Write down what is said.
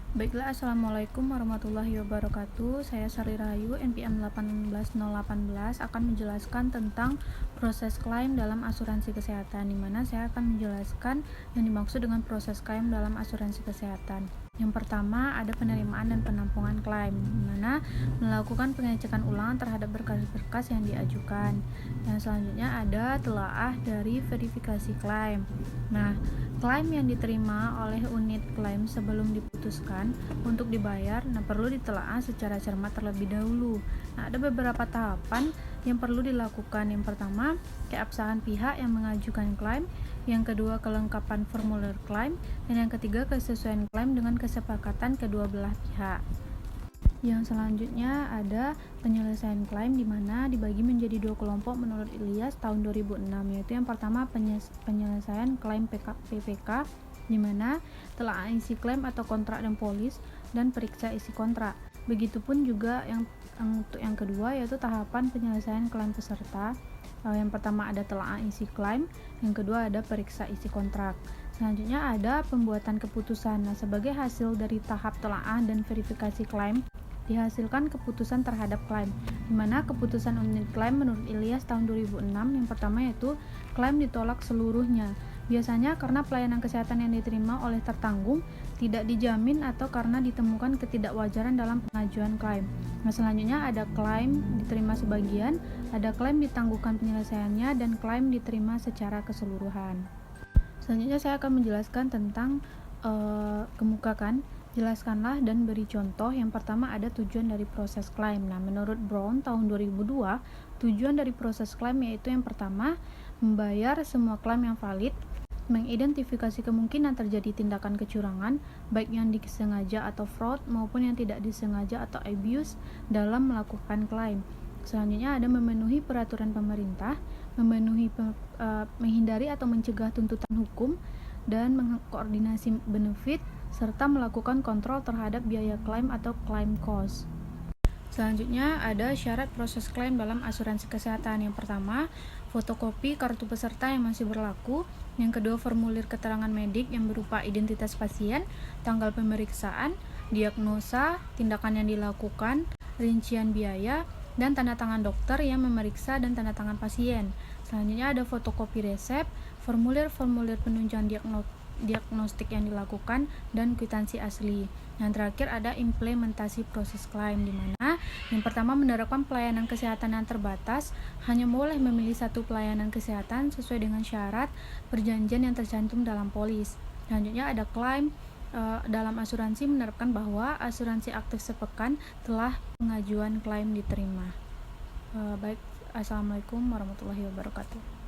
Baiklah, Assalamualaikum warahmatullahi wabarakatuh. Saya Sari Rahayu, NPM 18018 akan menjelaskan tentang proses klaim dalam asuransi kesehatan, di mana saya akan menjelaskan yang dimaksud dengan proses klaim dalam asuransi kesehatan. Yang pertama, ada penerimaan dan penampungan klaim, di mana melakukan pengecekan ulang terhadap berkas-berkas yang diajukan. Dan selanjutnya ada telaah dari verifikasi klaim. Nah, klaim yang diterima oleh unit klaim sebelum diputuskan untuk dibayar, perlu ditelaah secara cermat terlebih dahulu. Nah, ada beberapa tahapan yang perlu dilakukan. Yang pertama, keabsahan pihak yang mengajukan klaim. Yang kedua, kelengkapan formulir klaim. Dan yang ketiga, kesesuaian klaim dengan kesepakatan kedua belah pihak. Yang selanjutnya ada penyelesaian klaim, di mana dibagi menjadi dua kelompok menurut Ilyas tahun 2006, yaitu yang pertama penyelesaian klaim PPK, di mana telah isi klaim atau kontrak dan polis dan periksa isi kontrak. Begitupun juga untuk yang kedua, yaitu tahapan penyelesaian klaim peserta. Yang pertama ada telah isi klaim, yang kedua ada periksa isi kontrak. Selanjutnya ada pembuatan keputusan. Nah, sebagai hasil dari tahap telaah dan verifikasi klaim, dihasilkan keputusan terhadap klaim, di mana keputusan unit klaim menurut Ilyas tahun 2006 yang pertama yaitu klaim ditolak seluruhnya, biasanya karena pelayanan kesehatan yang diterima oleh tertanggung tidak dijamin atau karena ditemukan ketidakwajaran dalam pengajuan klaim. Nah, selanjutnya ada klaim diterima sebagian, ada klaim ditangguhkan penyelesaiannya, dan klaim diterima secara keseluruhan. Selanjutnya saya akan menjelaskan tentang kemukakan, jelaskanlah dan beri contoh. Yang pertama ada tujuan dari proses klaim. Nah, menurut Brown tahun 2002, tujuan dari proses klaim yaitu yang pertama, membayar semua klaim yang valid, mengidentifikasi kemungkinan terjadi tindakan kecurangan, baik yang disengaja atau fraud maupun yang tidak disengaja atau abuse dalam melakukan klaim. Selanjutnya ada memenuhi peraturan pemerintah, menghindari atau mencegah tuntutan hukum, dan mengkoordinasi benefit, serta melakukan kontrol terhadap biaya klaim atau claim cost. Selanjutnya ada syarat proses klaim dalam asuransi kesehatan. Yang pertama, fotokopi kartu peserta yang masih berlaku. Yang kedua, formulir keterangan medik yang berupa identitas pasien, tanggal pemeriksaan, diagnosa, tindakan yang dilakukan, rincian biaya, dan tanda tangan dokter yang memeriksa dan tanda tangan pasien. Selanjutnya ada fotokopi resep, formulir penunjang diagnostik yang dilakukan, dan kwitansi asli. Yang terakhir ada implementasi proses klaim, di mana yang pertama menerapkan pelayanan kesehatan yang terbatas, hanya boleh memilih satu pelayanan kesehatan sesuai dengan syarat perjanjian yang tercantum dalam polis. Selanjutnya ada klaim dalam asuransi, menerapkan bahwa asuransi aktif sepekan telah pengajuan klaim diterima. Baik, Assalamualaikum warahmatullahi wabarakatuh.